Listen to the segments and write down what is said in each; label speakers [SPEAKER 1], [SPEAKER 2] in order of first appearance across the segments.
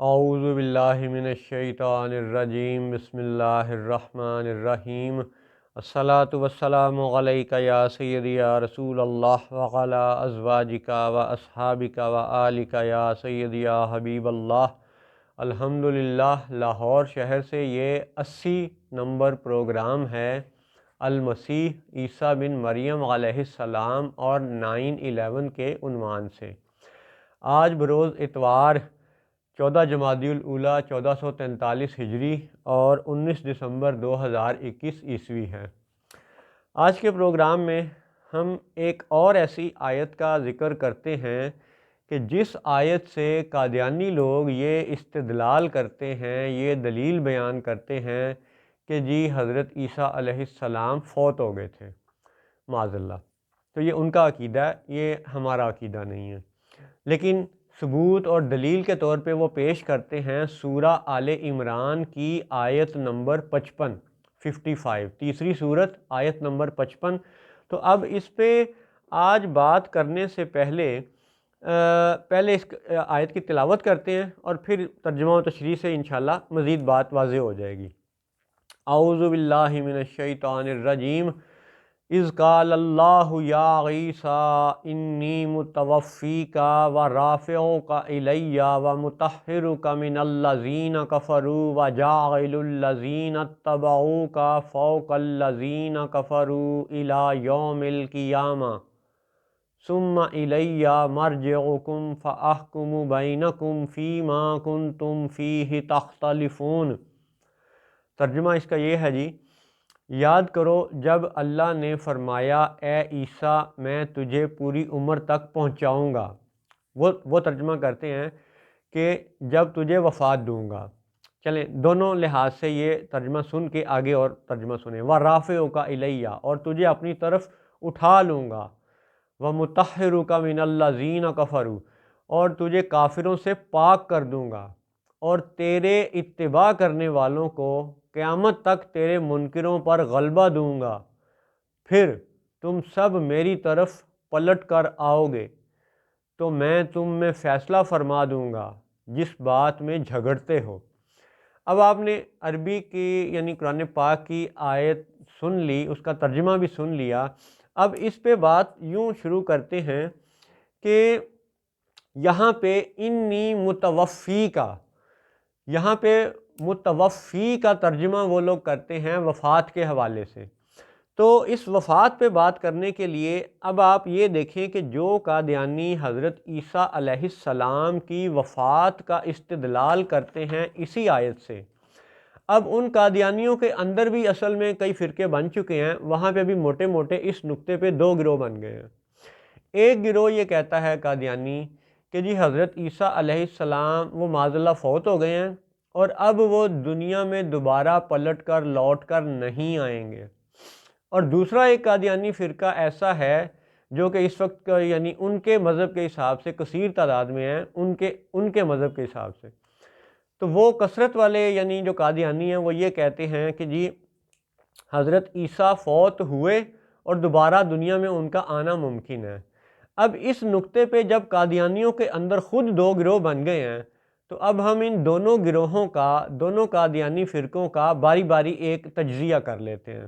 [SPEAKER 1] اعوذ باللہ من الشیطان الرجیم بسم اللہ الرحمن الرحیم الصلاۃ والسلام علیک یا سیدی یا رسول اللہ وعلی ازواجک و اصحابک و آلک یا سیدی یا حبیب اللہ۔ الحمدللہ لاہور شہر سے یہ 80 نمبر پروگرام ہے المسیح عیسیٰ بن مریم علیہ السلام اور 9/11 کے عنوان سے۔ آج بروز اتوار 14 جمادی الاولیٰ 1443 ہجری اور 19 دسمبر 2021 عیسوی ہے۔ آج کے پروگرام میں ہم ایک اور ایسی آیت کا ذکر کرتے ہیں کہ جس آیت سے قادیانی لوگ یہ استدلال کرتے ہیں، یہ دلیل بیان کرتے ہیں کہ جی حضرت عیسیٰ علیہ السلام فوت ہو گئے تھے، معاذ اللہ۔ تو یہ ان کا عقیدہ ہے، یہ ہمارا عقیدہ نہیں ہے، لیکن ثبوت اور دلیل کے طور پہ وہ پیش کرتے ہیں سورہ آل عمران کی آیت نمبر 55، تیسری صورت آیت نمبر 55۔ تو اب اس پہ آج بات کرنے سے پہلے اس آیت کی تلاوت کرتے ہیں اور پھر ترجمہ و تشریح سے انشاءاللہ مزید بات واضح ہو جائے گی۔ اعوذ باللہ من الشیطان الرجیم۔ اذ قال اللہ یا عیسیٰ انی متوفیک و رافعک الی و مطہرک من الذین کفروا و جاعل الذین اتبعوک فوق الذین کفروا الی یوم القیامہ ثم الی مرجعکم فاحکم بینکم فیما کنتم فیہ تختلفون۔ ترجمہ اس کا یہ ہے جی، یاد کرو جب اللہ نے فرمایا اے عیسیٰ میں تجھے پوری عمر تک پہنچاؤں گا، وہ ترجمہ کرتے ہیں کہ جب تجھے وفات دوں گا۔ چلیں دونوں لحاظ سے یہ ترجمہ سن کے آگے اور ترجمہ سنیں۔ وَرَافِعُكَ إِلَيَّ، اور تجھے اپنی طرف اٹھا لوں گا۔ وَمُطَہِّرُكَ مِنَ الَّذِينَ كَفَرُوا، اور تجھے کافروں سے پاک کر دوں گا، اور تیرے اتباع کرنے والوں کو قیامت تک تیرے منکروں پر غلبہ دوں گا۔ پھر تم سب میری طرف پلٹ کر آؤ گے تو میں تم میں فیصلہ فرما دوں گا جس بات میں جھگڑتے ہو۔ اب آپ نے عربی کی یعنی قرآن پاک کی آیت سن لی، اس کا ترجمہ بھی سن لیا۔ اب اس پہ بات یوں شروع کرتے ہیں کہ یہاں پہ انی متوفی کا، یہاں پہ متوفی کا ترجمہ وہ لوگ کرتے ہیں وفات کے حوالے سے۔ تو اس وفات پہ بات کرنے کے لیے اب آپ یہ دیکھیں کہ جو قادیانی حضرت عیسیٰ علیہ السلام کی وفات کا استدلال کرتے ہیں اسی آیت سے، اب ان قادیانیوں کے اندر بھی اصل میں کئی فرقے بن چکے ہیں، وہاں پہ بھی موٹے موٹے اس نقطے پہ دو گروہ بن گئے ہیں۔ ایک گروہ یہ کہتا ہے قادیانی کہ جی حضرت عیسیٰ علیہ السلام وہ معاذ اللہ فوت ہو گئے ہیں اور اب وہ دنیا میں دوبارہ پلٹ کر لوٹ کر نہیں آئیں گے۔ اور دوسرا ایک قادیانی فرقہ ایسا ہے جو کہ اس وقت یعنی ان کے مذہب کے حساب سے کثیر تعداد میں ہیں، ان کے مذہب کے حساب سے۔ تو وہ کثرت والے یعنی جو قادیانی ہیں وہ یہ کہتے ہیں کہ جی حضرت عیسیٰ فوت ہوئے اور دوبارہ دنیا میں ان کا آنا ممکن ہے۔ اب اس نقطے پہ جب قادیانیوں کے اندر خود دو گروہ بن گئے ہیں تو اب ہم ان دونوں گروہوں کا، دونوں قادیانی فرقوں کا باری باری ایک تجزیہ کر لیتے ہیں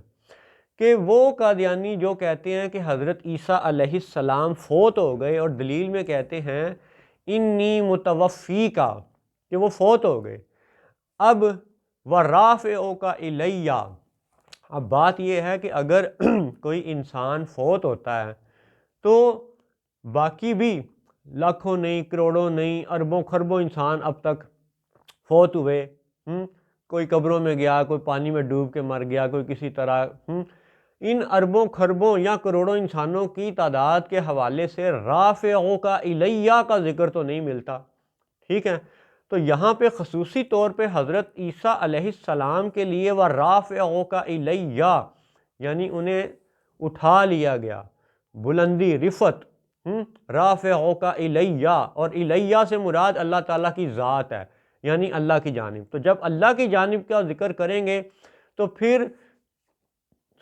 [SPEAKER 1] کہ وہ قادیانی جو کہتے ہیں کہ حضرت عیسیٰ علیہ السلام فوت ہو گئے اور دلیل میں کہتے ہیں انی متوفی کا، کہ وہ فوت ہو گئے۔ اب وَرَافِعُكَ إِلَيَّ، اب بات یہ ہے کہ اگر کوئی انسان فوت ہوتا ہے تو باقی بھی لاکھوں نہیں، کروڑوں نہیں، اربوں خربوں انسان اب تک فوت ہوئے، کوئی قبروں میں گیا، کوئی پانی میں ڈوب کے مر گیا، کوئی کسی طرح، ان اربوں خربوں یا کروڑوں انسانوں کی تعداد کے حوالے سے رافعُکَ الیہ کا ذکر تو نہیں ملتا، ٹھیک ہے۔ تو یہاں پہ خصوصی طور پہ حضرت عیسیٰ علیہ السلام کے لیے وَرَافِعُکَ الیہ یعنی انہیں اٹھا لیا گیا، بلندی، رفعت، رافعُکَ الیہ، اور الیہ سے مراد اللہ تعالیٰ کی ذات ہے یعنی اللہ کی جانب۔ تو جب اللہ کی جانب کا ذکر کریں گے تو پھر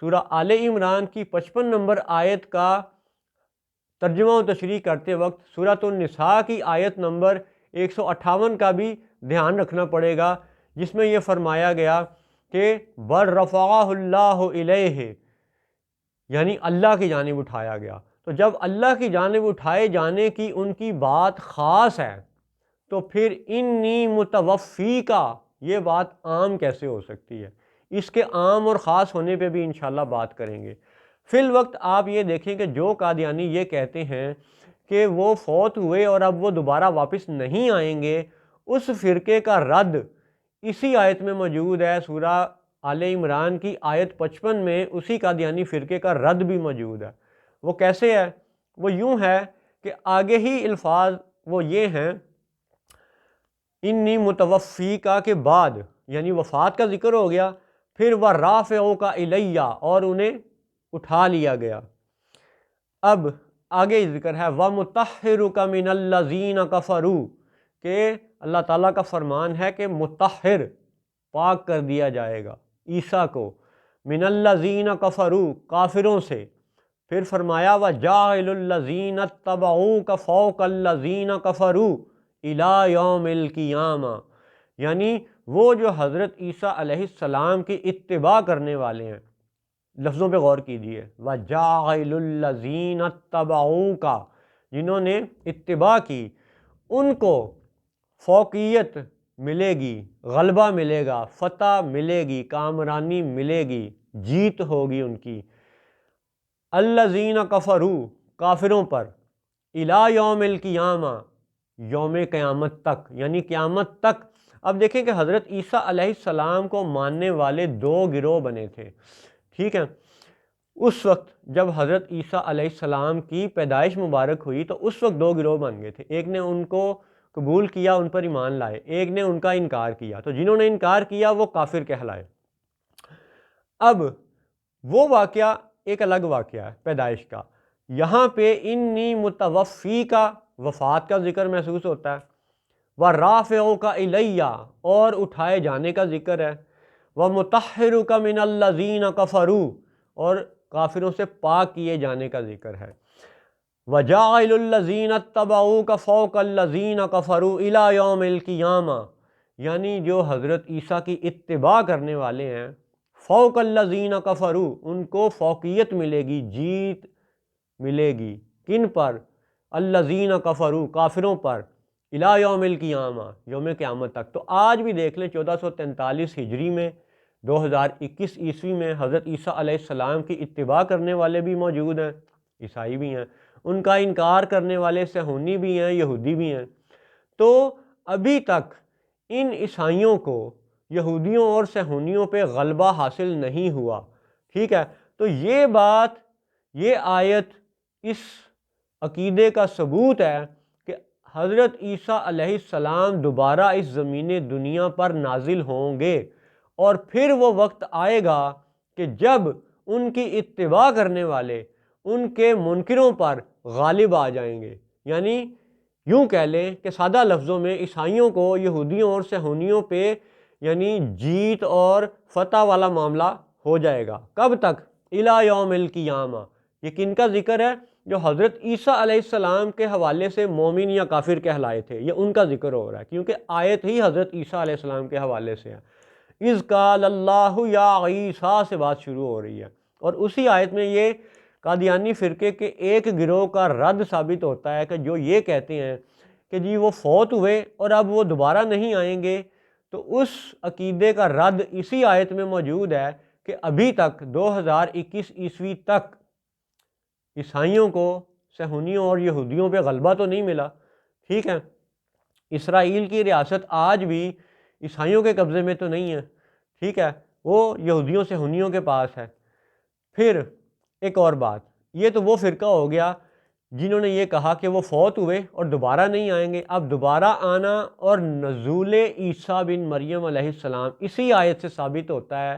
[SPEAKER 1] سورہ آل عمران کی 55 نمبر آیت کا ترجمہ و تشریح کرتے وقت سورۃ النساء کی آیت نمبر 158 کا بھی دھیان رکھنا پڑے گا، جس میں یہ فرمایا گیا کہ بل رفعہ اللہ الیہ، یعنی اللہ کی جانب اٹھایا گیا۔ تو جب اللہ کی جانب اٹھائے جانے کی ان کی بات خاص ہے تو پھر انی متوفی کا یہ بات عام کیسے ہو سکتی ہے؟ اس کے عام اور خاص ہونے پہ بھی انشاءاللہ بات کریں گے۔ فی الوقت آپ یہ دیکھیں کہ جو قادیانی یہ کہتے ہیں کہ وہ فوت ہوئے اور اب وہ دوبارہ واپس نہیں آئیں گے، اس فرقے کا رد اسی آیت میں موجود ہے، سورہ آل عمران کی آیت 55 میں اسی قادیانی فرقے کا رد بھی موجود ہے۔ وہ کیسے ہے؟ وہ یوں ہے کہ آگے ہی الفاظ وہ یہ ہیں، انی متوفی کا کے بعد یعنی وفات کا ذکر ہو گیا، پھر وہ رافعو کا الیہ اور انہیں اٹھا لیا گیا۔ اب آگے ذکر ہے وَمُطَهِّرُكَ مِنَ الَّذِينَ كَفَرُوا، کہ اللہ تعالیٰ کا فرمان ہے کہ مطہر پاک کر دیا جائے گا عیسیٰ کو، من الَّذِينَ كَفَرُوا کافروں سے۔ پھر فرمایا وَجَاعِلُ الَّذِينَ اتَّبَعُوكَ فَوْقَ الَّذِينَ كَفَرُوا إِلَى يَوْمِ الْقِيَامَةِ، یعنی وہ جو حضرت عیسیٰ علیہ السلام کی اتباع کرنے والے ہیں، لفظوں پہ غور کیجئے، وَجَاعِلُ الَّذِينَ اتَّبَعُوكَ، جنہوں نے اتباع کی، ان کو فوقیت ملے گی، غلبہ ملے گا، فتح ملے گی، کامرانی ملے گی، جیت ہوگی ان کی، الَّذِينَ كَفَرُوا کافروں پر، اِلَى يَوْمِ الْقِيَامَةِ یوم قیامت تک، یعنی قیامت تک۔ اب دیکھیں کہ حضرت عیسیٰ علیہ السلام کو ماننے والے دو گروہ بنے تھے، ٹھیک ہے؟ اس وقت جب حضرت عیسیٰ علیہ السلام کی پیدائش مبارک ہوئی تو اس وقت دو گروہ بن گئے تھے، ایک نے ان کو قبول کیا، ان پر ایمان لائے، ایک نے ان کا انکار کیا، تو جنہوں نے انکار کیا وہ کافر کہلائے۔ اب وہ واقعہ ایک الگ واقعہ ہے پیدائش کا، یہاں پہ انی متوفی کا وفات کا ذکر محسوس ہوتا ہے، وَرَافِعُكَ إِلَيَّ اور اٹھائے جانے کا ذکر ہے، وَمُطَهِّرُكَ مِنَ الَّذِينَ كَفَرُوا اور کافروں سے پاک کیے جانے کا ذکر ہے، وَجَاعِلُ الَّذِينَ اتَّبَعُوكَ فَوْقَ الَّذِينَ كَفَرُوا إِلَى يَوْمِ الْقِيَامَةِ، یعنی جو حضرت عیسیٰ کی اتباع کرنے والے ہیں، فوق الذین کفروا ان کو فوقیت ملے گی، جیت ملے گی، کن پر؟ الذین کفروا کافروں پر، الی یوم القیامہ یوم قیامت تک۔ تو آج بھی دیکھ لیں 1443 ہجری میں 2021 عیسوی میں حضرت عیسیٰ علیہ السلام کی اتباع کرنے والے بھی موجود ہیں، عیسائی بھی ہیں، ان کا انکار کرنے والے صہیونی بھی ہیں، یہودی بھی ہیں۔ تو ابھی تک ان عیسائیوں کو یہودیوں اور صہیونیوں پہ غلبہ حاصل نہیں ہوا، ٹھیک ہے؟ تو یہ بات، یہ آیت اس عقیدے کا ثبوت ہے کہ حضرت عیسیٰ علیہ السلام دوبارہ اس زمین دنیا پر نازل ہوں گے، اور پھر وہ وقت آئے گا کہ جب ان کی اتباع کرنے والے ان کے منکروں پر غالب آ جائیں گے۔ یعنی یوں کہہ لیں کہ سادہ لفظوں میں عیسائیوں کو یہودیوں اور صہیونیوں پہ یعنی جیت اور فتح والا معاملہ ہو جائے گا۔ کب تک؟ الی یوم القیامہ۔ یہ کن کا ذکر ہے؟ جو حضرت عیسیٰ علیہ السلام کے حوالے سے مومن یا کافر کہلائے تھے، یہ ان کا ذکر ہو رہا ہے، کیونکہ آیت ہی حضرت عیسیٰ علیہ السلام کے حوالے سے ہے۔ اذ قال اللہ یا عیسیٰ سے بات شروع ہو رہی ہے، اور اسی آیت میں یہ قادیانی فرقے کے ایک گروہ کا رد ثابت ہوتا ہے کہ جو یہ کہتے ہیں کہ جی وہ فوت ہوئے اور اب وہ دوبارہ نہیں آئیں گے۔ تو اس عقیدے کا رد اسی آیت میں موجود ہے کہ ابھی تک 2021 عیسوی تک عیسائیوں کو صہیونیوں اور یہودیوں پہ غلبہ تو نہیں ملا، ٹھیک ہے؟ اسرائیل کی ریاست آج بھی عیسائیوں کے قبضے میں تو نہیں ہے، ٹھیک ہے؟ وہ یہودیوں صہیونیوں کے پاس ہے۔ پھر ایک اور بات، یہ تو وہ فرقہ ہو گیا جنہوں نے یہ کہا کہ وہ فوت ہوئے اور دوبارہ نہیں آئیں گے۔ اب دوبارہ آنا اور نزول عیسیٰ بن مریم علیہ السلام اسی آیت سے ثابت ہوتا ہے،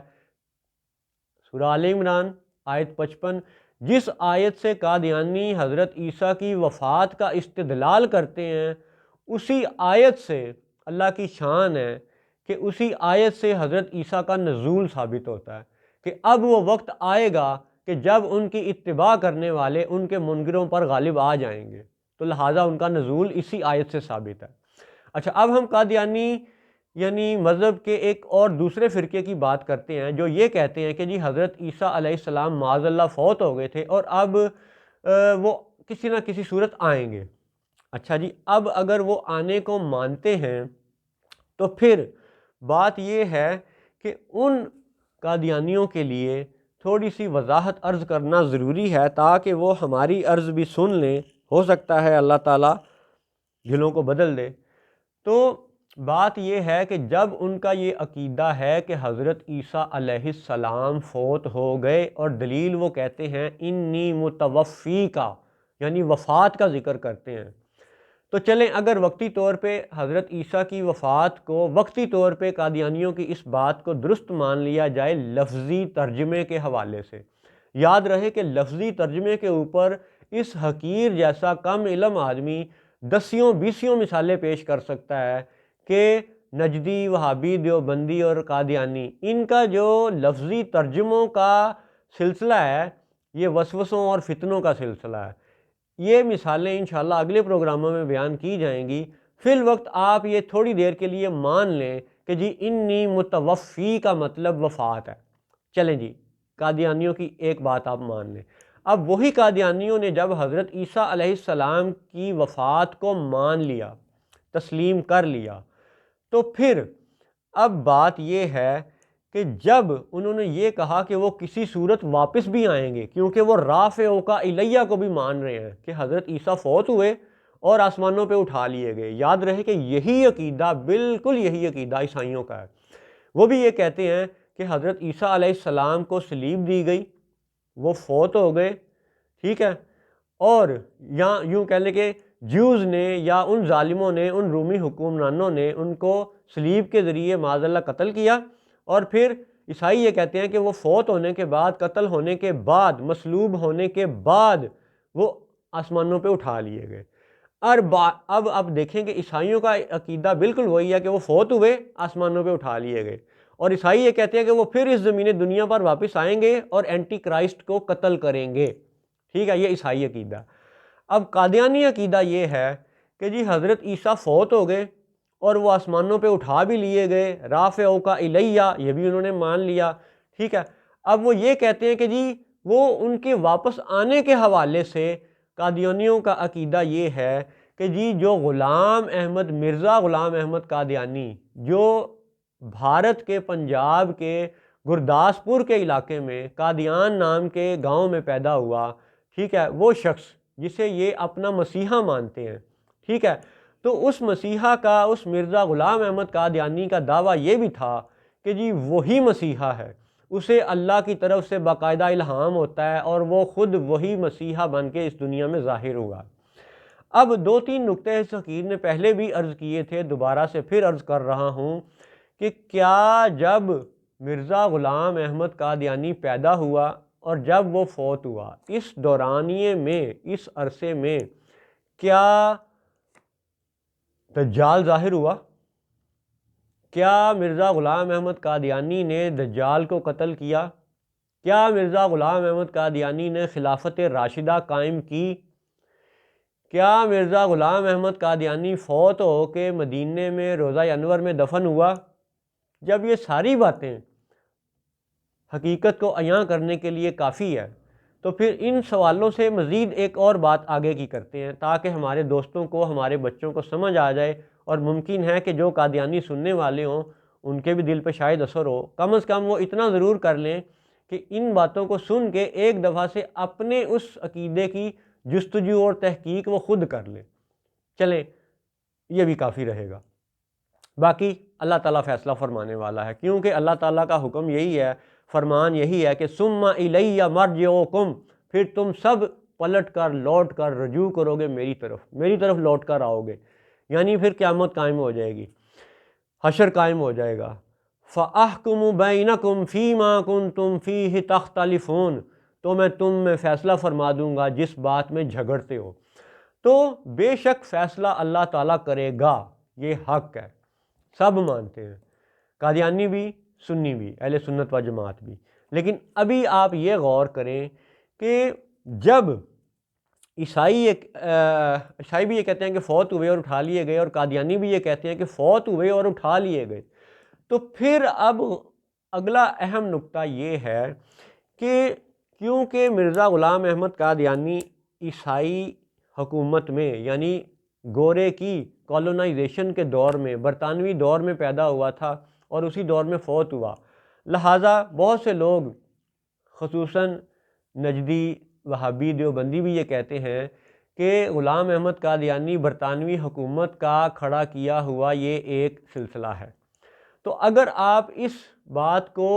[SPEAKER 1] سورہ آل عمران آیت 55، جس آیت سے قادیانی حضرت عیسیٰ کی وفات کا استدلال کرتے ہیں، اسی آیت سے اللہ کی شان ہے کہ اسی آیت سے حضرت عیسیٰ کا نزول ثابت ہوتا ہے کہ اب وہ وقت آئے گا کہ جب ان کی اتباع کرنے والے ان کے منکروں پر غالب آ جائیں گے، تو لہٰذا ان کا نزول اسی آیت سے ثابت ہے۔ اچھا، اب ہم قادیانی یعنی مذہب کے ایک اور دوسرے فرقے کی بات کرتے ہیں جو یہ کہتے ہیں کہ جی حضرت عیسیٰ علیہ السلام معاذ اللہ فوت ہو گئے تھے اور اب وہ کسی نہ کسی صورت آئیں گے۔ اچھا جی، اب اگر وہ آنے کو مانتے ہیں تو پھر بات یہ ہے کہ ان قادیانیوں کے لیے تھوڑی سی وضاحت عرض کرنا ضروری ہے تاکہ وہ ہماری عرض بھی سن لیں، ہو سکتا ہے اللہ تعالیٰ دلوں کو بدل دے۔ تو بات یہ ہے کہ جب ان کا یہ عقیدہ ہے کہ حضرت عیسیٰ علیہ السلام فوت ہو گئے اور دلیل وہ کہتے ہیں انی متوفی کا، یعنی وفات کا ذکر کرتے ہیں، تو چلیں اگر وقتی طور پہ حضرت عیسیٰ کی وفات کو وقتی طور پہ قادیانیوں کی اس بات کو درست مان لیا جائے لفظی ترجمے کے حوالے سے، یاد رہے کہ لفظی ترجمے کے اوپر اس حقیر جیسا کم علم آدمی دسیوں بیسیوں مثالیں پیش کر سکتا ہے کہ نجدی، وہابی، دیوبندی اور قادیانی، ان کا جو لفظی ترجموں کا سلسلہ ہے یہ وسوسوں اور فتنوں کا سلسلہ ہے۔ یہ مثالیں انشاءاللہ اگلے پروگراموں میں بیان کی جائیں گی۔ فی الوقت آپ یہ تھوڑی دیر کے لیے مان لیں کہ جی انی متوفی کا مطلب وفات ہے۔ چلیں جی، قادیانیوں کی ایک بات آپ مان لیں۔ اب وہی قادیانیوں نے جب حضرت عیسیٰ علیہ السلام کی وفات کو مان لیا، تسلیم کر لیا، تو پھر اب بات یہ ہے کہ جب انہوں نے یہ کہا کہ وہ کسی صورت واپس بھی آئیں گے، کیونکہ وہ رافعوا کا الیہ کو بھی مان رہے ہیں کہ حضرت عیسیٰ فوت ہوئے اور آسمانوں پہ اٹھا لیے گئے۔ یاد رہے کہ یہی عقیدہ، بالکل یہی عقیدہ عیسائیوں کا ہے۔ وہ بھی یہ کہتے ہیں کہ حضرت عیسیٰ علیہ السلام کو صلیب دی گئی، وہ فوت ہو گئے، ٹھیک ہے، اور یا یوں کہہ لیں کہ جیوز نے یا ان ظالموں نے، ان رومی حکمرانوں نے ان کو صلیب کے ذریعے معاذ اللہ قتل کیا، اور پھر عیسائی یہ کہتے ہیں کہ وہ فوت ہونے کے بعد، قتل ہونے کے بعد، مصلوب ہونے کے بعد وہ آسمانوں پہ اٹھا لیے گئے۔ اور اب دیکھیں کہ عیسائیوں کا عقیدہ بالکل وہی ہے کہ وہ فوت ہوئے، آسمانوں پہ اٹھا لیے گئے، اور عیسائی یہ کہتے ہیں کہ وہ پھر اس زمین دنیا پر واپس آئیں گے اور اینٹی کرائسٹ کو قتل کریں گے، ٹھیک ہے، یہ عیسائی عقیدہ۔ اب قادیانی عقیدہ یہ ہے کہ جی حضرت عیسیٰ فوت ہو گئے اور وہ آسمانوں پہ اٹھا بھی لیے گئے، رافعوا کا الیہ، یہ بھی انہوں نے مان لیا، ٹھیک ہے۔ اب وہ یہ کہتے ہیں کہ جی وہ ان کے واپس آنے کے حوالے سے قادیانیوں کا عقیدہ یہ ہے کہ جی جو غلام احمد، مرزا غلام احمد قادیانی، جو بھارت کے پنجاب کے گرداسپور کے علاقے میں قادیان نام کے گاؤں میں پیدا ہوا، ٹھیک ہے، وہ شخص جسے یہ اپنا مسیحا مانتے ہیں، ٹھیک ہے، تو اس مسیحا کا، اس مرزا غلام احمد قادیانی کا دعویٰ یہ بھی تھا کہ جی وہی مسیحا ہے، اسے اللہ کی طرف سے باقاعدہ الہام ہوتا ہے اور وہ خود وہی مسیحا بن کے اس دنیا میں ظاہر ہوگا۔ اب دو تین نکتے اس حقیر نے پہلے بھی عرض کیے تھے، دوبارہ سے پھر عرض کر رہا ہوں کہ کیا جب مرزا غلام احمد قادیانی پیدا ہوا اور جب وہ فوت ہوا، اس دورانیے میں، اس عرصے میں کیا دجال ظاہر ہوا؟ کیا مرزا غلام احمد قادیانی نے دجال کو قتل کیا؟ کیا مرزا غلام احمد قادیانی نے خلافت راشدہ قائم کی؟ کیا مرزا غلام احمد قادیانی فوت ہو کے مدینے میں روضہ انور میں دفن ہوا؟ جب یہ ساری باتیں حقیقت کو عیاں کرنے کے لیے کافی ہے، تو پھر ان سوالوں سے مزید ایک اور بات آگے کی کرتے ہیں تاکہ ہمارے دوستوں کو، ہمارے بچوں کو سمجھ آ جائے، اور ممکن ہے کہ جو قادیانی سننے والے ہوں ان کے بھی دل پہ شاید اثر ہو، کم از کم وہ اتنا ضرور کر لیں کہ ان باتوں کو سن کے ایک دفعہ سے اپنے اس عقیدے کی جستجو اور تحقیق وہ خود کر لیں۔ چلیں، یہ بھی کافی رہے گا، باقی اللہ تعالیٰ فیصلہ فرمانے والا ہے، کیونکہ اللہ تعالیٰ کا حکم یہی ہے، فرمان یہی ہے کہ ثم الیہ مرجعکم، پھر تم سب پلٹ کر، لوٹ کر رجوع کرو گے میری طرف لوٹ کر آؤ گے، یعنی پھر قیامت قائم ہو جائے گی، حشر قائم ہو جائے گا۔ فَأَحْكُمُ بَيْنَكُمْ فِي مَا كُنْتُمْ فِيهِ تَخْتَلِفُونَ، تو میں تم میں فیصلہ فرما دوں گا جس بات میں جھگڑتے ہو۔ تو بے شک فیصلہ اللہ تعالیٰ کرے گا، یہ حق ہے، سب مانتے ہیں، قادیانی بھی، سنی بھی، اہل سنت و جماعت بھی۔ لیکن ابھی آپ یہ غور کریں کہ جب عیسائی بھی یہ کہتے ہیں کہ فوت ہوئے اور اٹھا لیے گئے، اور قادیانی بھی یہ کہتے ہیں کہ فوت ہوئے اور اٹھا لیے گئے۔ تو پھر اب اگلا اہم نقطہ یہ ہے کہ کیونکہ مرزا غلام احمد قادیانی عیسائی حکومت میں، یعنی گورے کی کالونائزیشن کے دور میں، برطانوی دور میں پیدا ہوا تھا اور اسی دور میں فوت ہوا، لہٰذا بہت سے لوگ خصوصاً نجدی، وہابی، دیوبندی بھی یہ کہتے ہیں کہ غلام احمد قادیانی برطانوی حکومت کا کھڑا کیا ہوا یہ ایک سلسلہ ہے۔ تو اگر آپ اس بات کو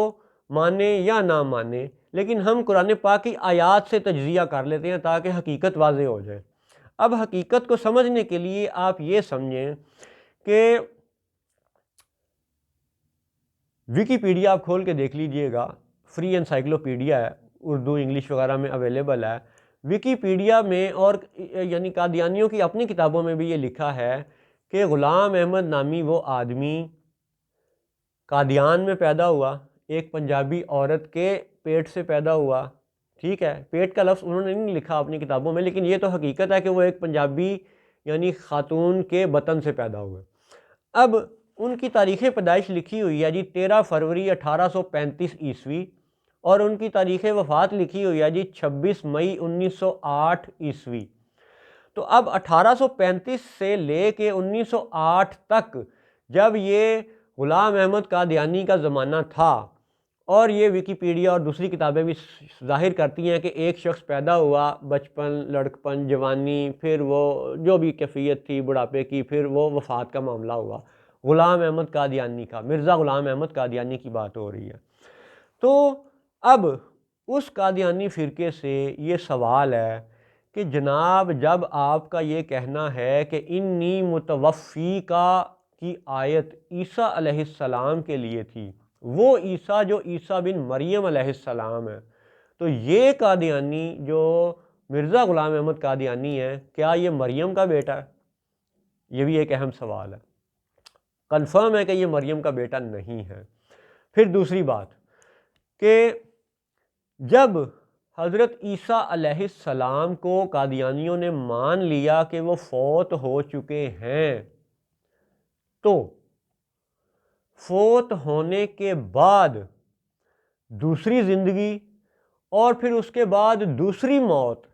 [SPEAKER 1] مانیں یا نہ مانیں، لیکن ہم قرآن پاک کی آیات سے تجزیہ کر لیتے ہیں تاکہ حقیقت واضح ہو جائے۔ اب حقیقت کو سمجھنے کے لیے آپ یہ سمجھیں کہ ویکیپیڈیا آپ کھول کے دیکھ لیجئے گا، فری انسائکلوپیڈیا ہے، اردو انگلش وغیرہ میں اویلیبل ہے۔ ویکیپیڈیا میں اور یعنی قادیانیوں کی اپنی کتابوں میں بھی یہ لکھا ہے کہ غلام احمد نامی وہ آدمی قادیان میں پیدا ہوا، ایک پنجابی عورت کے پیٹ سے پیدا ہوا، ٹھیک ہے، پیٹ کا لفظ انہوں نے نہیں لکھا اپنی کتابوں میں، لیکن یہ تو حقیقت ہے کہ وہ ایک پنجابی یعنی خاتون کے بطن سے پیدا ہوئے۔ اب ان کی تاریخ پیدائش لکھی ہوئی ہے جی 13 فروری 1835 عیسوی، اور ان کی تاریخ وفات لکھی ہوئی ہے جی 26 مئی 1908 عیسوی۔ تو اب 1835 سے لے کے 1908 تک جب یہ غلام احمد قادیانی کا زمانہ تھا، اور یہ ویکیپیڈیا اور دوسری کتابیں بھی ظاہر کرتی ہیں کہ ایک شخص پیدا ہوا، بچپن، لڑکپن، جوانی، پھر وہ جو بھی کیفیت تھی بڑھاپے کی، پھر وہ وفات کا معاملہ ہوا، غلام احمد قادیانی کا، مرزا غلام احمد قادیانی کی بات ہو رہی ہے۔ تو اب اس قادیانی فرقے سے یہ سوال ہے کہ جناب جب آپ کا یہ کہنا ہے کہ انی متوفی کی آیت عیسیٰ علیہ السلام کے لیے تھی، وہ عیسیٰ جو عیسیٰ بن مریم علیہ السلام ہے، تو یہ قادیانی جو مرزا غلام احمد قادیانی ہے، کیا یہ مریم کا بیٹا ہے؟ یہ بھی ایک اہم سوال ہے۔ کنفرم ہے کہ یہ مریم کا بیٹا نہیں ہے۔ پھر دوسری بات کہ جب حضرت عیسیٰ علیہ السلام کو قادیانیوں نے مان لیا کہ وہ فوت ہو چکے ہیں، تو فوت ہونے کے بعد دوسری زندگی اور پھر اس کے بعد دوسری موت،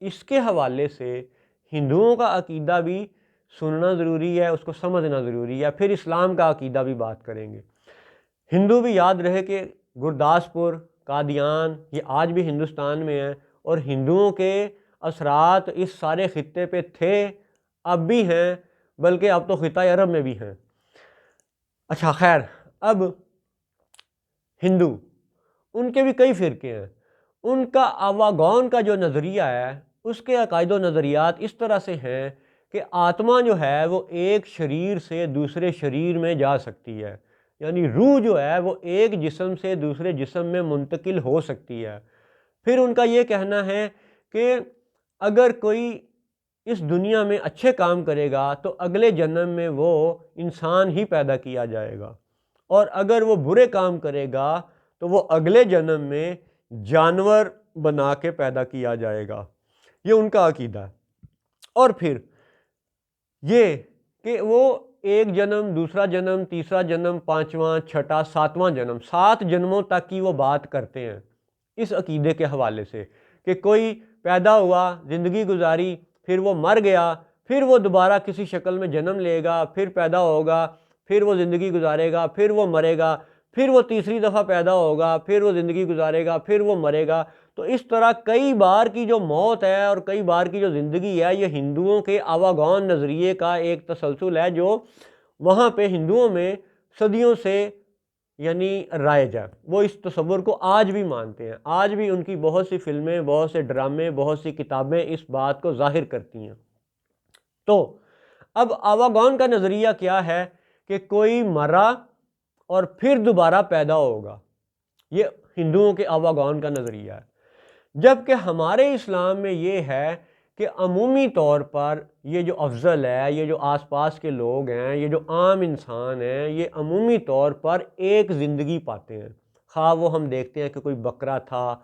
[SPEAKER 1] اس کے حوالے سے ہندوؤں کا عقیدہ بھی سننا ضروری ہے، اس کو سمجھنا ضروری ہے۔ پھر اسلام کا عقیدہ بھی بات کریں گے۔ ہندو بھی یاد رہے کہ گرداسپور، قادیان یہ آج بھی ہندوستان میں ہیں، اور ہندوؤں کے اثرات اس سارے خطے پہ تھے، اب بھی ہیں، بلکہ اب تو خطہ عرب میں بھی ہیں۔ اچھا خیر، اب ہندو، ان کے بھی کئی فرقے ہیں، ان کا آواگون کا جو نظریہ ہے، اس کے عقائد و نظریات اس طرح سے ہیں کہ آتما جو ہے وہ ایک شریر سے دوسرے شریر میں جا سکتی ہے، یعنی روح جو ہے وہ ایک جسم سے دوسرے جسم میں منتقل ہو سکتی ہے۔ پھر ان کا یہ کہنا ہے کہ اگر کوئی اس دنیا میں اچھے کام کرے گا تو اگلے جنم میں وہ انسان ہی پیدا کیا جائے گا، اور اگر وہ برے کام کرے گا تو وہ اگلے جنم میں جانور بنا کے پیدا کیا جائے گا۔ یہ ان کا عقیدہ ہے۔ اور پھر یہ کہ وہ ایک جنم، دوسرا جنم، تیسرا جنم، پانچواں، چھٹا، ساتواں جنم، 7 جنموں تک کی وہ بات کرتے ہیں اس عقیدے کے حوالے سے، کہ کوئی پیدا ہوا، زندگی گزاری، پھر وہ مر گیا، پھر وہ دوبارہ کسی شکل میں جنم لے گا، پھر پیدا ہوگا، پھر وہ زندگی گزارے گا، پھر وہ مرے گا، پھر وہ تیسری دفعہ پیدا ہوگا، پھر وہ زندگی گزارے گا، پھر وہ مرے گا۔ تو اس طرح کئی بار کی جو موت ہے اور کئی بار کی جو زندگی ہے، یہ ہندوؤں کے آواگون نظریے کا ایک تسلسل ہے جو وہاں پہ ہندوؤں میں صدیوں سے یعنی رائج ہے۔ وہ اس تصور کو آج بھی مانتے ہیں، آج بھی ان کی بہت سی فلمیں، بہت سے ڈرامے، بہت سی کتابیں اس بات کو ظاہر کرتی ہیں۔ تو اب آواگون کا نظریہ کیا ہے کہ کوئی مرا اور پھر دوبارہ پیدا ہوگا، یہ ہندوؤں کے آواگون کا نظریہ ہے۔ جبکہ ہمارے اسلام میں یہ ہے کہ عمومی طور پر یہ جو افضل ہے، یہ جو آس پاس کے لوگ ہیں، یہ جو عام انسان ہیں، یہ عمومی طور پر ایک زندگی پاتے ہیں، خواہ وہ ہم دیکھتے ہیں کہ کوئی بکرا تھا،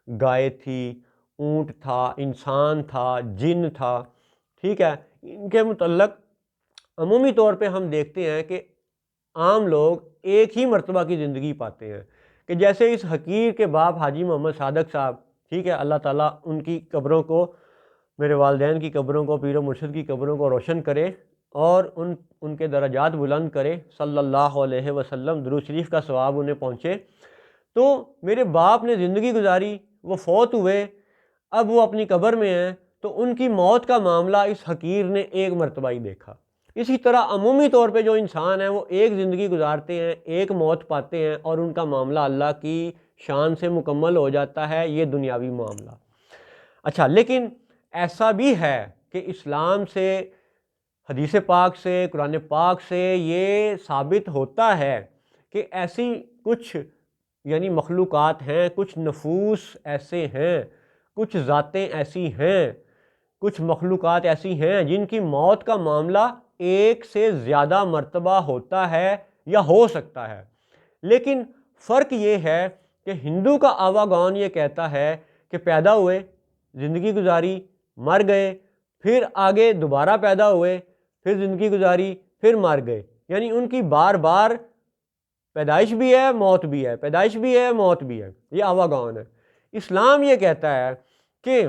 [SPEAKER 1] گائے تھی، اونٹ تھا، انسان تھا، جن تھا، ٹھیک ہے، ان کے متعلق عمومی طور پہ ہم دیکھتے ہیں کہ عام لوگ ایک ہی مرتبہ کی زندگی پاتے ہیں، کہ جیسے اس حقیر کے باپ حاجی محمد صادق صاحب، ٹھیک ہے، اللہ تعالیٰ ان کی قبروں کو، میرے والدین کی قبروں کو، پیر و مرشد کی قبروں کو روشن کرے اور ان کے درجات بلند کرے، صلی اللہ علیہ وسلم، درود شریف کا ثواب انہیں پہنچے۔ تو میرے باپ نے زندگی گزاری، وہ فوت ہوئے، اب وہ اپنی قبر میں ہیں، تو ان کی موت کا معاملہ اس حقیر نے ایک مرتبہ ہی دیکھا۔ اسی طرح عمومی طور پہ جو انسان ہیں وہ ایک زندگی گزارتے ہیں، ایک موت پاتے ہیں، اور ان کا معاملہ اللہ کی شان سے مکمل ہو جاتا ہے، یہ دنیاوی معاملہ۔ اچھا، لیکن ایسا بھی ہے کہ اسلام سے، حدیث پاک سے، قرآن پاک سے یہ ثابت ہوتا ہے کہ ایسی کچھ یعنی مخلوقات ہیں، کچھ نفوس ایسے ہیں، کچھ ذاتیں ایسی ہیں، کچھ مخلوقات ایسی ہیں جن کی موت کا معاملہ ایک سے زیادہ مرتبہ ہوتا ہے یا ہو سکتا ہے۔ لیکن فرق یہ ہے کہ ہندو کا آواگون یہ کہتا ہے کہ پیدا ہوئے، زندگی گزاری، مر گئے، پھر آگے دوبارہ پیدا ہوئے، پھر زندگی گزاری، پھر مر گئے، یعنی ان کی بار بار پیدائش بھی ہے، موت بھی ہے، پیدائش بھی ہے، موت بھی ہے، یہ آواگون ہے۔ اسلام یہ کہتا ہے کہ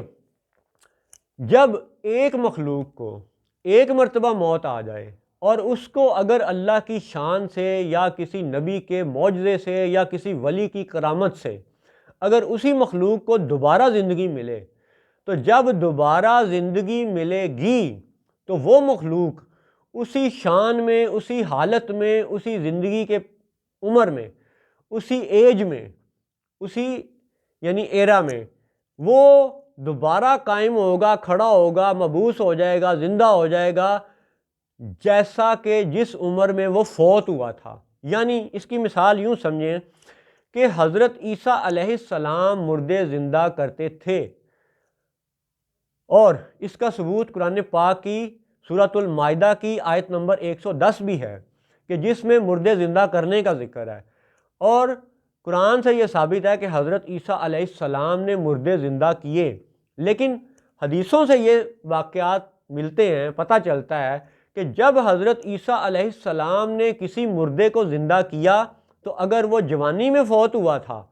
[SPEAKER 1] جب ایک مخلوق کو ایک مرتبہ موت آ جائے اور اس کو اگر اللہ کی شان سے یا کسی نبی کے معجزے سے یا کسی ولی کی کرامت سے اگر اسی مخلوق کو دوبارہ زندگی ملے، تو جب دوبارہ زندگی ملے گی تو وہ مخلوق اسی شان میں، اسی حالت میں، اسی زندگی کے عمر میں، اسی ایج میں، اسی یعنی ایرا میں وہ دوبارہ قائم ہوگا، کھڑا ہوگا، مبعوث ہو جائے گا، زندہ ہو جائے گا، جیسا کہ جس عمر میں وہ فوت ہوا تھا۔ یعنی اس کی مثال یوں سمجھیں کہ حضرت عیسیٰ علیہ السلام مردے زندہ کرتے تھے، اور اس کا ثبوت قرآن پاک کی سورۃ المائدہ کی آیت نمبر 110 بھی ہے کہ جس میں مردے زندہ کرنے کا ذکر ہے، اور قرآن سے یہ ثابت ہے کہ حضرت عیسیٰ علیہ السلام نے مردے زندہ کیے۔ لیکن حدیثوں سے یہ واقعات ملتے ہیں، پتہ چلتا ہے کہ جب حضرت عیسیٰ علیہ السلام نے کسی مردے کو زندہ کیا تو اگر وہ جوانی میں فوت ہوا تھا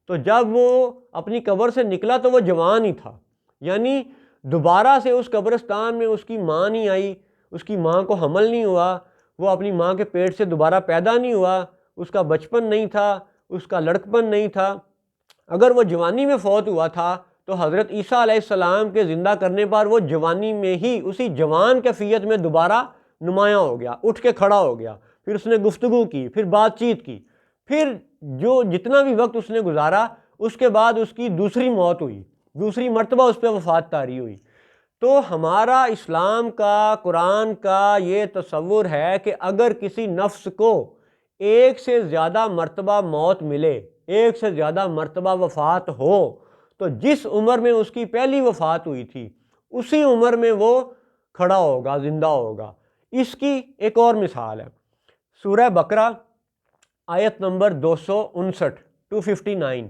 [SPEAKER 1] تو جب وہ اپنی قبر سے نکلا تو وہ جوان ہی تھا، یعنی دوبارہ سے اس قبرستان میں اس کی ماں نہیں آئی، اس کی ماں کو حمل نہیں ہوا، وہ اپنی ماں کے پیٹ سے دوبارہ پیدا نہیں ہوا، اس کا بچپن نہیں تھا، اس کا لڑکپن نہیں تھا۔ اگر وہ جوانی میں فوت ہوا تھا تو حضرت عیسیٰ علیہ السلام کے زندہ کرنے پر وہ جوانی میں ہی اسی جوان کیفیت میں دوبارہ نمایاں ہو گیا، اٹھ کے کھڑا ہو گیا، پھر اس نے گفتگو کی، پھر بات چیت کی، پھر جو جتنا بھی وقت اس نے گزارا اس کے بعد اس کی دوسری موت ہوئی، دوسری مرتبہ اس پہ وفات طاری ہوئی۔ تو ہمارا اسلام کا، قرآن کا یہ تصور ہے کہ اگر کسی نفس کو ایک سے زیادہ مرتبہ موت ملے، ایک سے زیادہ مرتبہ وفات ہو، تو جس عمر میں اس کی پہلی وفات ہوئی تھی اسی عمر میں وہ کھڑا ہوگا، زندہ ہوگا۔ اس کی ایک اور مثال ہے، سورہ بقرہ آیت نمبر 259 259،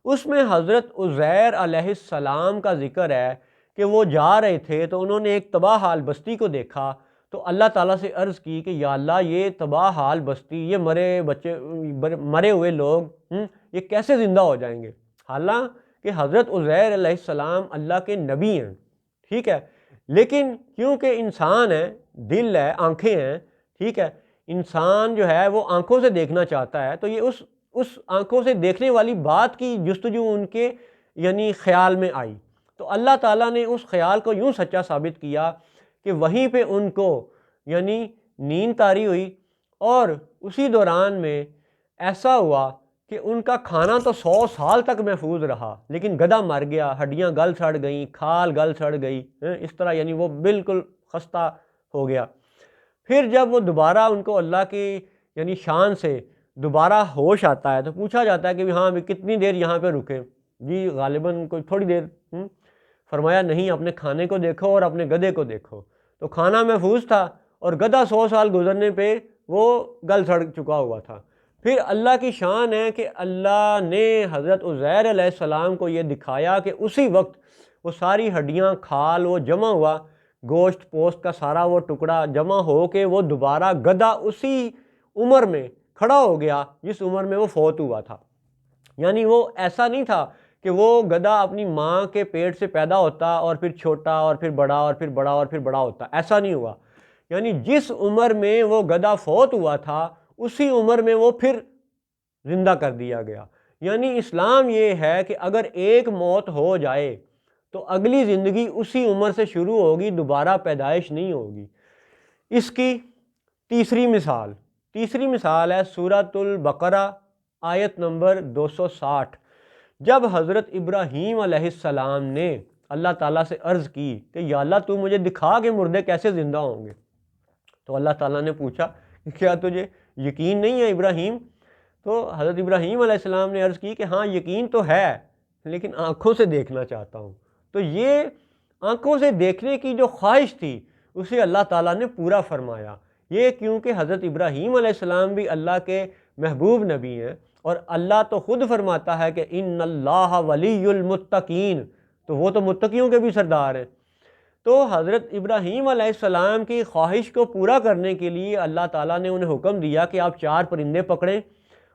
[SPEAKER 1] اس میں حضرت عزیر علیہ السلام کا ذکر ہے کہ وہ جا رہے تھے تو انہوں نے ایک تباہ حال بستی کو دیکھا، تو اللہ تعالیٰ سے عرض کی کہ یا اللہ، یہ تباہ حال بستی، یہ مرے ہوئے لوگ یہ کیسے زندہ ہو جائیں گے؟ حالانکہ حضرت عزیر علیہ السلام اللہ کے نبی ہیں، ٹھیک ہے، لیکن کیونکہ انسان ہے، دل ہے، آنکھیں ہیں، ٹھیک ہے، انسان جو ہے وہ آنکھوں سے دیکھنا چاہتا ہے، تو یہ اس آنکھوں سے دیکھنے والی بات کی جستجو ان کے یعنی خیال میں آئی، تو اللہ تعالیٰ نے اس خیال کو یوں سچا ثابت کیا کہ وہیں پہ ان کو یعنی نیند طاری ہوئی، اور اسی دوران میں ایسا ہوا کہ ان کا کھانا تو 100 سال تک محفوظ رہا، لیکن گدھا مر گیا، ہڈیاں گل سڑ گئیں، کھال گل سڑ گئی، اس طرح یعنی وہ بالکل خستہ ہو گیا۔ پھر جب وہ دوبارہ ان کو اللہ کی یعنی شان سے دوبارہ ہوش آتا ہے تو پوچھا جاتا ہے کہ ہاں بھی کتنی دیر یہاں پہ رکے؟ جی غالباً کوئی تھوڑی دیر۔ فرمایا نہیں، اپنے کھانے کو دیکھو اور اپنے گدھے کو دیکھو، تو کھانا محفوظ تھا اور گدھا 100 سال گزرنے پہ وہ گل سڑ چکا ہوا تھا۔ پھر اللہ کی شان ہے کہ اللہ نے حضرت عزیر علیہ السلام کو یہ دکھایا کہ اسی وقت وہ ساری ہڈیاں کھال وہ جمع ہوا، گوشت پوست کا سارا وہ ٹکڑا جمع ہو کے وہ دوبارہ گدھا اسی عمر میں کھڑا ہو گیا جس عمر میں وہ فوت ہوا تھا۔ یعنی وہ ایسا نہیں تھا کہ وہ گدھا اپنی ماں کے پیٹ سے پیدا ہوتا اور پھر چھوٹا اور پھر بڑا اور پھر بڑا اور پھر بڑا ہوتا، ایسا نہیں ہوا۔ یعنی جس عمر میں وہ گدھا فوت ہوا تھا اسی عمر میں وہ پھر زندہ کر دیا گیا۔ یعنی اسلام یہ ہے کہ اگر ایک موت ہو جائے تو اگلی زندگی اسی عمر سے شروع ہوگی، دوبارہ پیدائش نہیں ہوگی۔ اس کی تیسری مثال ہے سورۃ البقرہ آیت نمبر 260۔ جب حضرت ابراہیم علیہ السلام نے اللہ تعالیٰ سے عرض کی کہ یا اللہ تو مجھے دکھا کہ مردے کیسے زندہ ہوں گے، تو اللہ تعالیٰ نے پوچھا کہ کیا تجھے یقین نہیں ہے ابراہیم؟ تو حضرت ابراہیم علیہ السلام نے عرض کی کہ ہاں یقین تو ہے لیکن آنکھوں سے دیکھنا چاہتا ہوں۔ تو یہ آنکھوں سے دیکھنے کی جو خواہش تھی اسے اللہ تعالیٰ نے پورا فرمایا۔ یہ کیونکہ حضرت ابراہیم علیہ السلام بھی اللہ کے محبوب نبی ہیں، اور اللہ تو خود فرماتا ہے کہ ان اللہ ولی المتقین، تو وہ تو متقیوں کے بھی سردار ہیں۔ تو حضرت ابراہیم علیہ السلام کی خواہش کو پورا کرنے کے لیے اللہ تعالیٰ نے انہیں حکم دیا کہ آپ 4 پرندے پکڑیں،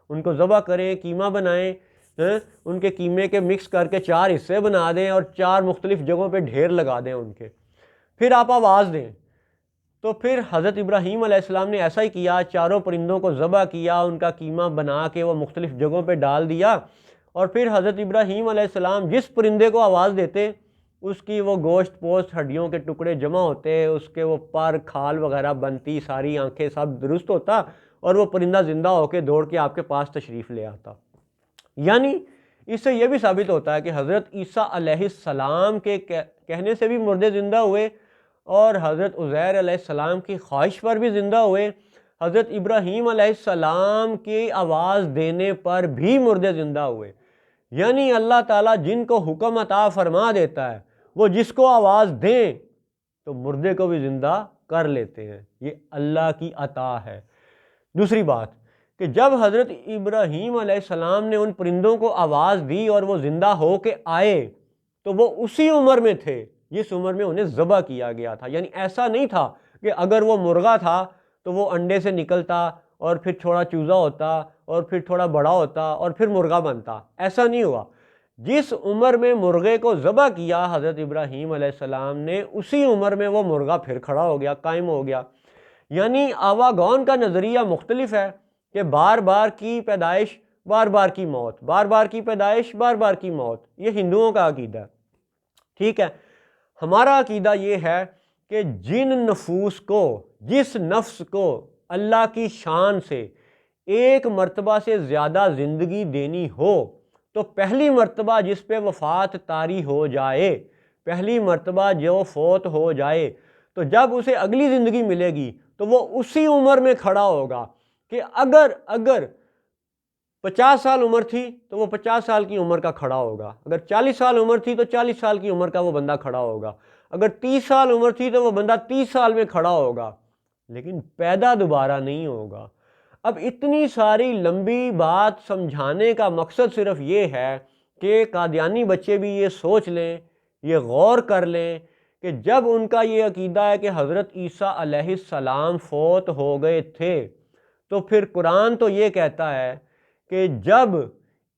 [SPEAKER 1] ان کو ذبح کریں، قیمہ بنائیں، ان کے قیمے کے مکس کر کے 4 حصے بنا دیں اور 4 مختلف جگہوں پہ ڈھیر لگا دیں ان کے، پھر آپ آواز دیں۔ تو پھر حضرت ابراہیم علیہ السلام نے ایسا ہی کیا، 4 پرندوں کو ذبح کیا، ان کا قیمہ بنا کے وہ مختلف جگہوں پہ ڈال دیا، اور پھر حضرت ابراہیم علیہ السلام جس پرندے کو آواز دیتے اس کی وہ گوشت پوست ہڈیوں کے ٹکڑے جمع ہوتے، اس کے وہ پر کھال وغیرہ بنتی، ساری آنکھیں سب درست ہوتا، اور وہ پرندہ زندہ ہو کے دوڑ کے آپ کے پاس تشریف لے آتا۔ یعنی اس سے یہ بھی ثابت ہوتا ہے کہ حضرت عیسیٰ علیہ السلام کے کہنے سے بھی مردے زندہ ہوئے، اور حضرت عزیر علیہ السلام کی خواہش پر بھی زندہ ہوئے، حضرت ابراہیم علیہ السلام کی آواز دینے پر بھی مردے زندہ ہوئے۔ یعنی اللہ تعالیٰ جن کو حکم عطا فرما دیتا ہے وہ جس کو آواز دیں تو مردے کو بھی زندہ کر لیتے ہیں، یہ اللہ کی عطا ہے۔ دوسری بات کہ جب حضرت ابراہیم علیہ السلام نے ان پرندوں کو آواز دی اور وہ زندہ ہو کے آئے تو وہ اسی عمر میں تھے جس عمر میں انہیں ذبح کیا گیا تھا۔ یعنی ایسا نہیں تھا کہ اگر وہ مرغا تھا تو وہ انڈے سے نکلتا اور پھر تھوڑا چوزا ہوتا اور پھر تھوڑا بڑا ہوتا اور پھر مرغا بنتا، ایسا نہیں ہوا۔ جس عمر میں مرغے کو ذبح کیا حضرت ابراہیم علیہ السلام نے اسی عمر میں وہ مرغا پھر کھڑا ہو گیا، قائم ہو گیا۔ یعنی آواگون کا نظریہ مختلف ہے کہ بار بار کی پیدائش بار بار کی موت، بار بار کی پیدائش بار بار کی موت، یہ ہندوؤں کا عقیدہ ہے، ٹھیک ہے۔ ہمارا عقیدہ یہ ہے کہ جن نفوس کو، جس نفس کو اللہ کی شان سے ایک مرتبہ سے زیادہ زندگی دینی ہو تو پہلی مرتبہ جس پہ وفات طاری ہو جائے، پہلی مرتبہ جو فوت ہو جائے، تو جب اسے اگلی زندگی ملے گی تو وہ اسی عمر میں کھڑا ہوگا کہ اگر 50 سال عمر تھی تو وہ 50 سال کی عمر کا کھڑا ہوگا، اگر 40 سال عمر تھی تو 40 سال کی عمر کا وہ بندہ کھڑا ہوگا، اگر 30 سال عمر تھی تو وہ بندہ 30 سال میں کھڑا ہوگا، لیکن پیدا دوبارہ نہیں ہوگا۔ اب اتنی ساری لمبی بات سمجھانے کا مقصد صرف یہ ہے کہ قادیانی بچے بھی یہ سوچ لیں، یہ غور کر لیں کہ جب ان کا یہ عقیدہ ہے کہ حضرت عیسیٰ علیہ السلام فوت ہو گئے تھے تو پھر قرآن تو یہ کہتا ہے کہ جب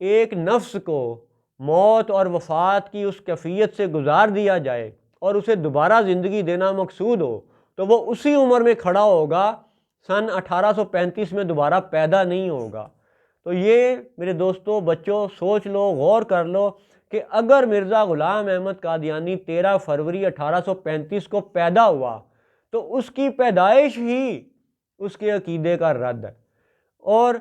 [SPEAKER 1] ایک نفس کو موت اور وفات کی اس کیفیت سے گزار دیا جائے اور اسے دوبارہ زندگی دینا مقصود ہو تو وہ اسی عمر میں کھڑا ہوگا، سن 1835 میں دوبارہ پیدا نہیں ہوگا۔ تو یہ میرے دوستو، بچوں، سوچ لو، غور کر لو کہ اگر مرزا غلام احمد قادیانی 13 فروری 1835 کو پیدا ہوا تو اس کی پیدائش ہی اس کے عقیدے کا رد ہے۔ اور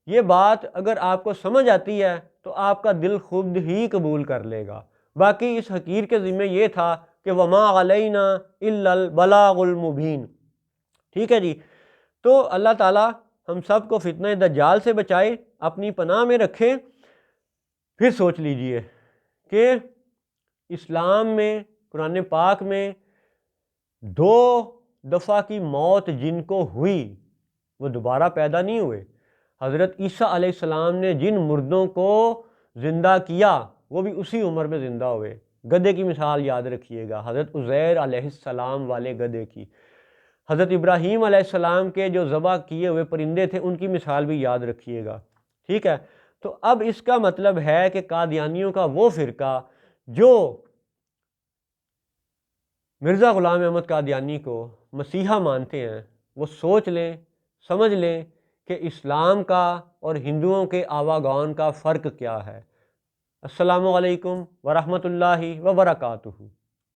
[SPEAKER 1] یہ بات اگر آپ کو سمجھ آتی ہے تو آپ کا دل خود ہی قبول کر لے گا۔ باقی اس حقیر کے ذمہ یہ تھا کہ وما علینا الا البلاغ المبین، ٹھیک ہے جی۔ تو اللہ تعالیٰ ہم سب کو فتنہ دجال سے بچائے، اپنی پناہ میں رکھے۔ پھر سوچ لیجئے کہ اسلام میں، قرآن پاک میں 2 دفعہ کی موت جن کو ہوئی وہ دوبارہ پیدا نہیں ہوئے۔ حضرت عیسیٰ علیہ السلام نے جن مردوں کو زندہ کیا وہ بھی اسی عمر میں زندہ ہوئے، گدھے کی مثال یاد رکھیے گا، حضرت عزیر علیہ السلام والے گدھے کی، حضرت ابراہیم علیہ السلام کے جو ذبح کیے ہوئے پرندے تھے ان کی مثال بھی یاد رکھیے گا، ٹھیک ہے۔ تو اب اس کا مطلب ہے کہ قادیانیوں کا وہ فرقہ جو مرزا غلام احمد قادیانی کو مسیحا مانتے ہیں، وہ سوچ لیں، سمجھ لیں کہ اسلام کا اور ہندوؤں کے آواگان کا فرق کیا ہے۔ السلام علیکم ورحمۃ اللہ وبرکاتہ۔